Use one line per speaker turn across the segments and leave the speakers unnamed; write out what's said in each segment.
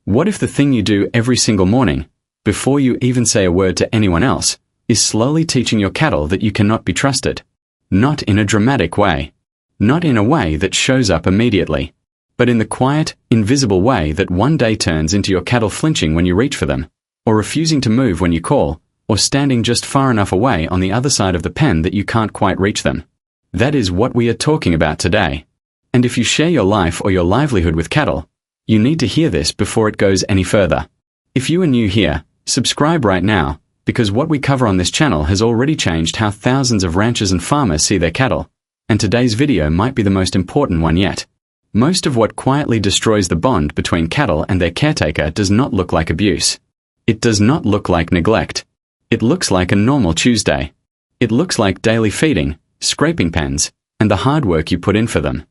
What if the thing you do every single morning, before you even say a word to anyone else, is slowly teaching your cattle that you cannot be trusted? Not in a dramatic way. Not in a way that shows up immediately, but in the quiet, invisible way that one day turns into your cattle flinching when you reach for them, or refusing to move when you call, or standing just far enough away on the other side of the pen that you can't quite reach them. That is what we are talking about today. And if you share your life or your livelihood with cattle, you need to hear this before it goes any further. If you are new here, subscribe right now, because what we cover on this channel has already changed how thousands of ranchers and farmers see their cattle, and today's video might be the most important one yet. Most of what quietly destroys the bond between cattle and their caretaker does not look like abuse. It does not look like neglect. It looks like a normal Tuesday. It looks like daily feeding, scraping pens, and the hard work you put in for them.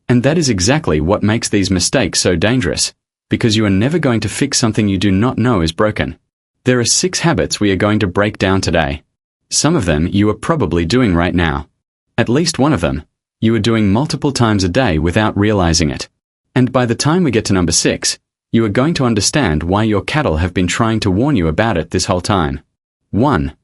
And that is exactly what makes these mistakes so dangerous, because you are never going to fix something you do not know is broken. There are 6 habits we are going to break down today. Some of them you are probably doing right now. At least one of them, you are doing multiple times a day without realizing it. And by the time we get to number 6, you are going to understand why your cattle have been trying to warn you about it this whole time. 1.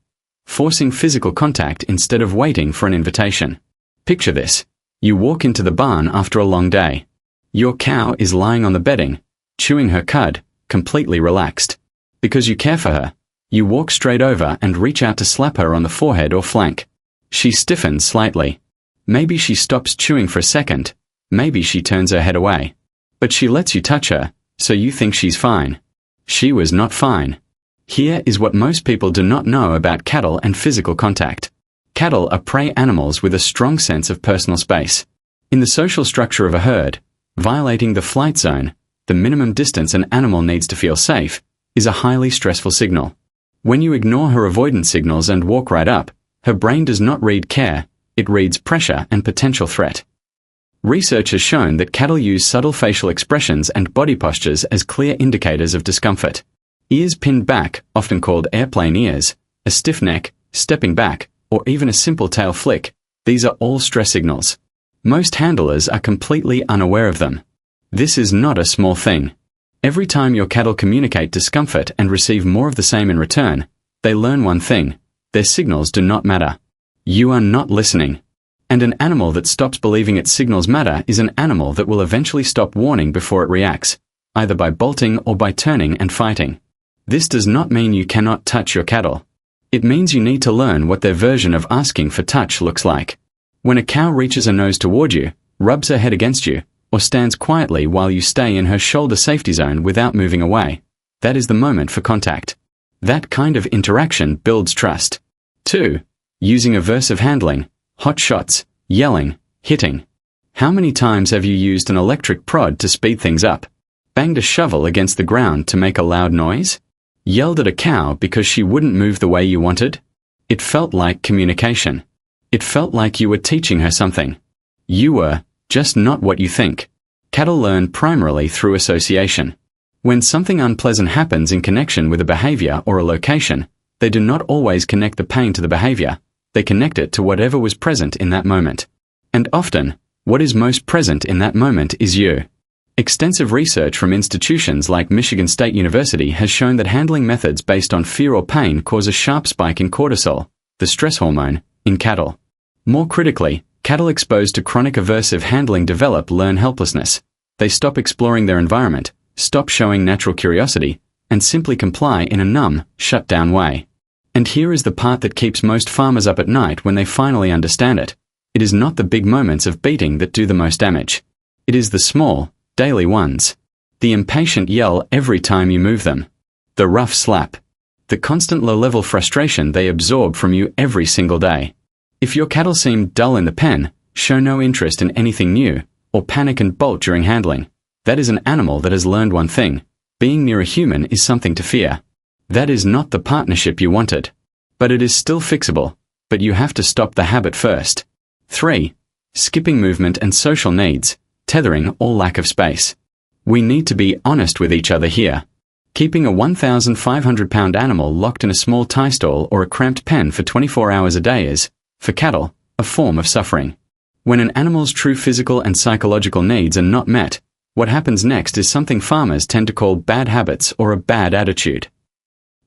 Forcing physical contact instead of waiting for an invitation. Picture this. You walk into the barn after a long day. Your cow is lying on the bedding, chewing her cud, completely relaxed. Because you care for her, you walk straight over and reach out to slap her on the forehead or flank. She stiffens slightly. Maybe she stops chewing for a second. Maybe she turns her head away. But she lets you touch her, so you think she's fine. She was not fine. Here is what most people do not know about cattle and physical contact. Cattle are prey animals with a strong sense of personal space. In the social structure of a herd, violating the flight zone, the minimum distance an animal needs to feel safe, is a highly stressful signal. When you ignore her avoidance signals and walk right up, her brain does not read care, it reads pressure and potential threat. Research has shown that cattle use subtle facial expressions and body postures as clear indicators of discomfort. Ears pinned back, often called airplane ears, a stiff neck, stepping back, or even a simple tail flick, these are all stress signals. Most handlers are completely unaware of them. This is not a small thing. Every time your cattle communicate discomfort and receive more of the same in return, they learn one thing: their signals do not matter. You are not listening. And an animal that stops believing its signals matter is an animal that will eventually stop warning before it reacts, either by bolting or by turning and fighting. This does not mean you cannot touch your cattle. It means you need to learn what their version of asking for touch looks like. When a cow reaches her nose toward you, rubs her head against you, or stands quietly while you stay in her shoulder safety zone without moving away, that is the moment for contact. That kind of interaction builds trust. 2. Using aversive handling, hot shots, yelling, hitting. How many times have you used an electric prod to speed things up? Banged a shovel against the ground to make a loud noise? Yelled at a cow because she wouldn't move the way you wanted? It felt like communication. It felt like you were teaching her something. You were just not what you think. Cattle learn primarily through association. When something unpleasant happens in connection with a behavior or a location, they do not always connect the pain to the behavior, they connect it to whatever was present in that moment. And often, what is most present in that moment is you. Extensive research from institutions like Michigan State University has shown that handling methods based on fear or pain cause a sharp spike in cortisol, the stress hormone, in cattle. More critically, cattle exposed to chronic aversive handling learn helplessness. They stop exploring their environment, stop showing natural curiosity, and simply comply in a numb, shut-down way. And here is the part that keeps most farmers up at night when they finally understand it. It is not the big moments of beating that do the most damage. It is the small, daily ones. The impatient yell every time you move them. The rough slap. The constant low-level frustration they absorb from you every single day. If your cattle seem dull in the pen, show no interest in anything new, or panic and bolt during handling, that is an animal that has learned one thing: being near a human is something to fear. That is not the partnership you wanted. But it is still fixable, but you have to stop the habit first. 3. Skipping movement and social needs, tethering or lack of space. We need to be honest with each other here. Keeping a 1,500-pound animal locked in a small tie stall or a cramped pen for 24 hours a day is, for cattle, a form of suffering. When an animal's true physical and psychological needs are not met, What happens next is something farmers tend to call bad habits or a bad attitude.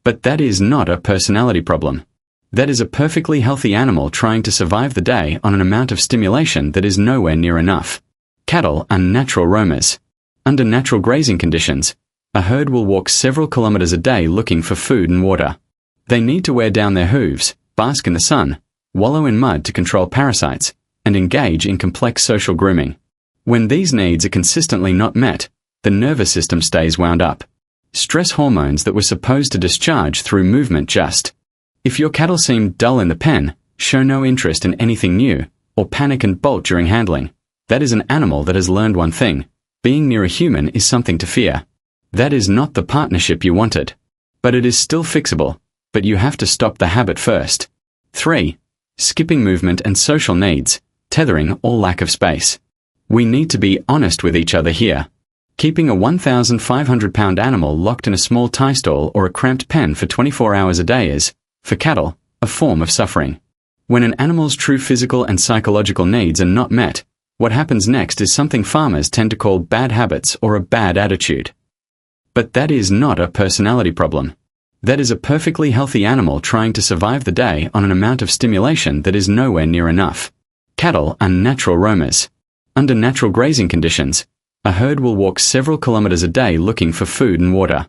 But that is not a personality problem. That is a perfectly healthy animal trying to survive the day on an amount of stimulation that is nowhere near enough. Cattle are natural roamers. Under natural grazing conditions, a herd will walk several kilometers a day looking for food and water. They need to wear down their hooves, bask in the sun, wallow in mud to control parasites, and engage in complex social grooming. When these needs are consistently not met, the nervous system stays wound up. Stress hormones that were supposed to discharge through movement just. If your cattle seem dull in the pen, show no interest in anything new, or panic and bolt during handling, that is an animal that has learned one thing: being near a human is something to fear. That is not the partnership you wanted. But it is still fixable, but you have to stop the habit first. 3. Skipping movement and social needs, tethering or lack of space. We need to be honest with each other here. Keeping a 1,500-pound animal locked in a small tie stall or a cramped pen for 24 hours a day is, for cattle, a form of suffering. When an animal's true physical and psychological needs are not met, what happens next is something farmers tend to call bad habits or a bad attitude. But that is not a personality problem. That is a perfectly healthy animal trying to survive the day on an amount of stimulation that is nowhere near enough. Cattle are natural roamers. Under natural grazing conditions, a herd will walk several kilometers a day looking for food and water.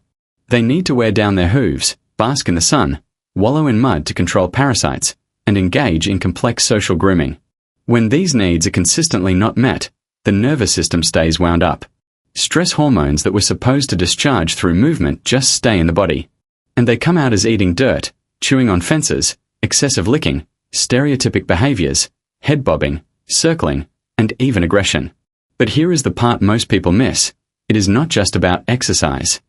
They need to wear down their hooves, bask in the sun, wallow in mud to control parasites, and engage in complex social grooming. When these needs are consistently not met, the nervous system stays wound up. Stress hormones that were supposed to discharge through movement just stay in the body. And they come out as eating dirt, chewing on fences, excessive licking, stereotypic behaviors, head bobbing, circling, and even aggression. But here is the part most people miss: it is not just about exercise.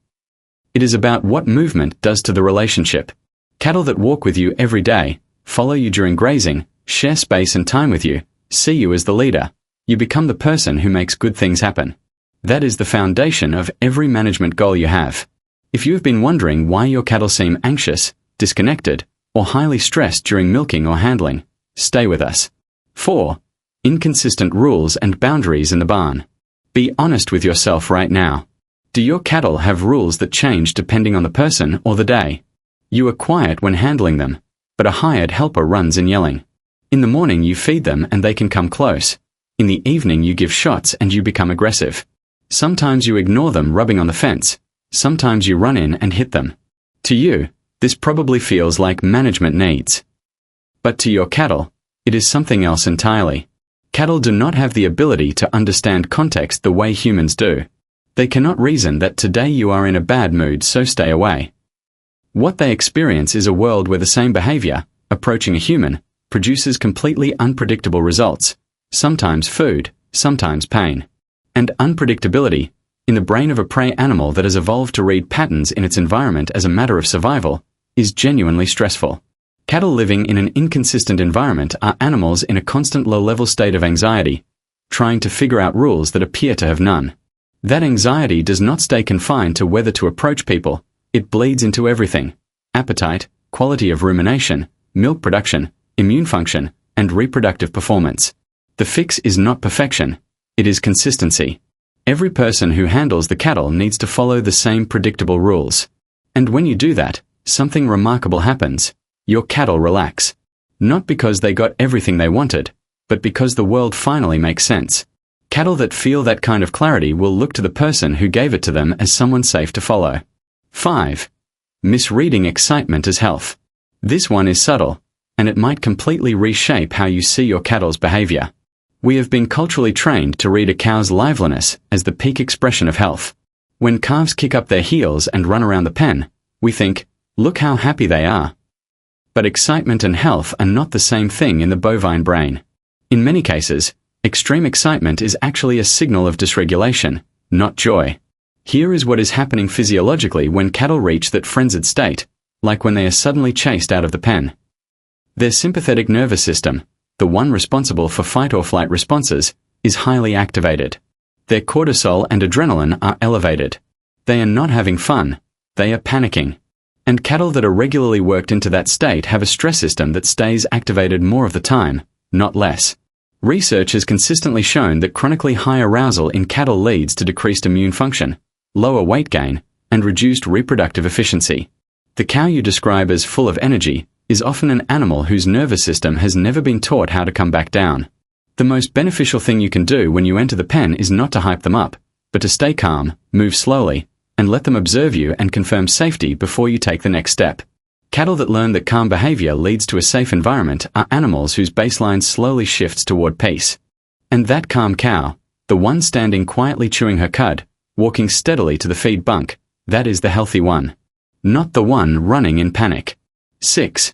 It is about what movement does to the relationship. Cattle that walk with you every day, follow you during grazing, share space and time with you, see you as the leader. You become the person who makes good things happen. That is the foundation of every management goal you have. If you have been wondering why your cattle seem anxious, disconnected, or highly stressed during milking or handling, stay with us. 4. Inconsistent rules and boundaries in the barn. Be honest with yourself right now. Do your cattle have rules that change depending on the person or the day? You are quiet when handling them, but a hired helper runs in yelling. In the morning you feed them and they can come close. In the evening you give shots and you become aggressive. Sometimes you ignore them rubbing on the fence. Sometimes you run in and hit them. To you, this probably feels like management needs. But to your cattle, it is something else entirely. Cattle do not have the ability to understand context the way humans do. They cannot reason that today you are in a bad mood, so stay away. What they experience is a world where the same behavior, approaching a human, produces completely unpredictable results, sometimes food, sometimes pain. And unpredictability, in the brain of a prey animal that has evolved to read patterns in its environment as a matter of survival, is genuinely stressful. Cattle living in an inconsistent environment are animals in a constant low-level state of anxiety, trying to figure out rules that appear to have none. That anxiety does not stay confined to whether to approach people, it bleeds into everything: appetite, quality of rumination, milk production, immune function, and reproductive performance. The fix is not perfection, it is consistency. Every person who handles the cattle needs to follow the same predictable rules. And when you do that, something remarkable happens. Your cattle relax. Not because they got everything they wanted, but because the world finally makes sense. Cattle that feel that kind of clarity will look to the person who gave it to them as someone safe to follow. 5. Misreading excitement as health. This one is subtle, and it might completely reshape how you see your cattle's behavior. We have been culturally trained to read a cow's liveliness as the peak expression of health. When calves kick up their heels and run around the pen, we think, look how happy they are. But excitement and health are not the same thing in the bovine brain. In many cases, extreme excitement is actually a signal of dysregulation, not joy. Here is what is happening physiologically when cattle reach that frenzied state, like when they are suddenly chased out of the pen. Their sympathetic nervous system, the one responsible for fight or flight responses, is highly activated. Their cortisol and adrenaline are elevated. They are not having fun, they are panicking. And cattle that are regularly worked into that state have a stress system that stays activated more of the time, not less. Research has consistently shown that chronically high arousal in cattle leads to decreased immune function, lower weight gain, and reduced reproductive efficiency. The cow you describe as full of energy is often an animal whose nervous system has never been taught how to come back down. The most beneficial thing you can do when you enter the pen is not to hype them up, but to stay calm, move slowly, and let them observe you and confirm safety before you take the next step. Cattle that learn that calm behavior leads to a safe environment are animals whose baseline slowly shifts toward peace. And that calm cow, the one standing quietly chewing her cud, walking steadily to the feed bunk, that is the healthy one. Not the one running in panic. 6.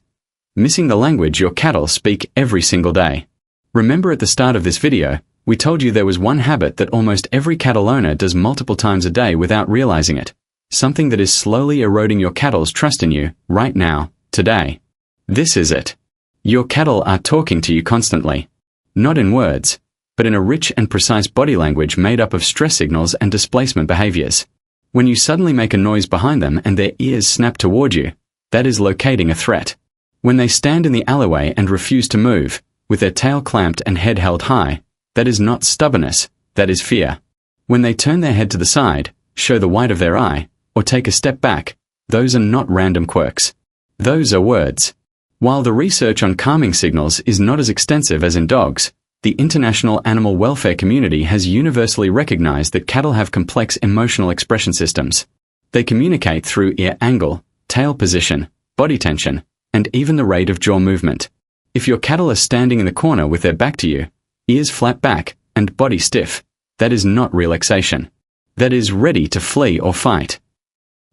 Missing the language your cattle speak every single day. Remember at the start of this video, we told you there was one habit that almost every cattle owner does multiple times a day without realizing it. Something that is slowly eroding your cattle's trust in you, right now, today. This is it. Your cattle are talking to you constantly. Not in words, but in a rich and precise body language made up of stress signals and displacement behaviors. When you suddenly make a noise behind them and their ears snap toward you, that is locating a threat. When they stand in the alleyway and refuse to move, with their tail clamped and head held high, that is not stubbornness, that is fear. When they turn their head to the side, show the white of their eye, or take a step back, those are not random quirks. Those are words. While the research on calming signals is not as extensive as in dogs, the international animal welfare community has universally recognized that cattle have complex emotional expression systems. They communicate through ear angle, tail position, body tension, and even the rate of jaw movement. If your cattle are standing in the corner with their back to you, ears flat back, and body stiff, that is not relaxation. That is ready to flee or fight.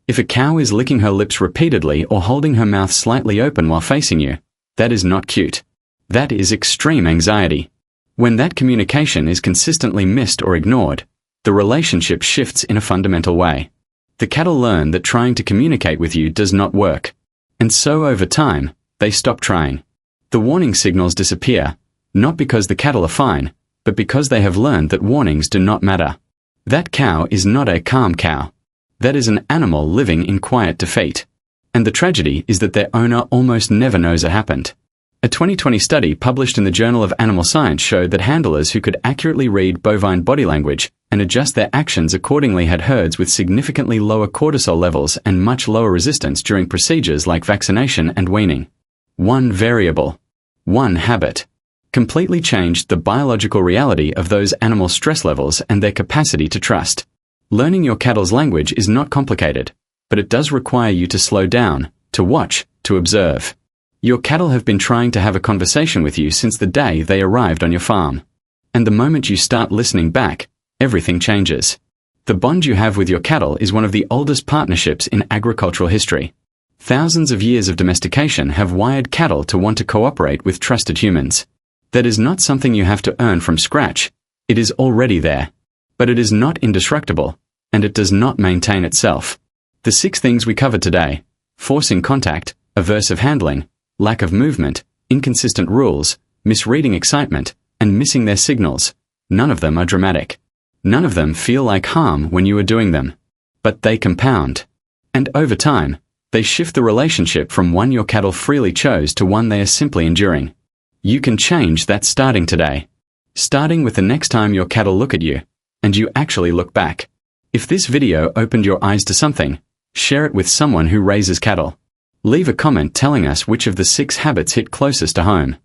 If a cow is licking her lips repeatedly or holding her mouth slightly open while facing you, that is not cute. That is extreme anxiety. When that communication is consistently missed or ignored, the relationship shifts in a fundamental way. The cattle learn that trying to communicate with you does not work. And so over time, they stop trying. The warning signals disappear, not because the cattle are fine, but because they have learned that warnings do not matter. That cow is not a calm cow. That is an animal living in quiet defeat. And the tragedy is that their owner almost never knows it happened. A 2020 study published in the Journal of Animal Science showed that handlers who could accurately read bovine body language and adjust their actions accordingly had herds with significantly lower cortisol levels and much lower resistance during procedures like vaccination and weaning. One variable, one habit, completely changed the biological reality of those animal stress levels and their capacity to trust. Learning your cattle's language is not complicated, but it does require you to slow down, to watch, to observe. Your cattle have been trying to have a conversation with you since the day they arrived on your farm. And the moment you start listening back, everything changes. The bond you have with your cattle is one of the oldest partnerships in agricultural history. Thousands of years of domestication have wired cattle to want to cooperate with trusted humans. That is not something you have to earn from scratch. It is already there. But it is not indestructible, and it does not maintain itself. The 6 things we covered today, forcing contact, aversive handling, lack of movement, inconsistent rules, misreading excitement, and missing their signals, none of them are dramatic. None of them feel like harm when you are doing them. But they compound. And over time, they shift the relationship from one your cattle freely chose to one they are simply enduring. You can change that starting today. Starting with the next time your cattle look at you, and you actually look back. If this video opened your eyes to something, share it with someone who raises cattle. Leave a comment telling us which of the 6 habits hit closest to home.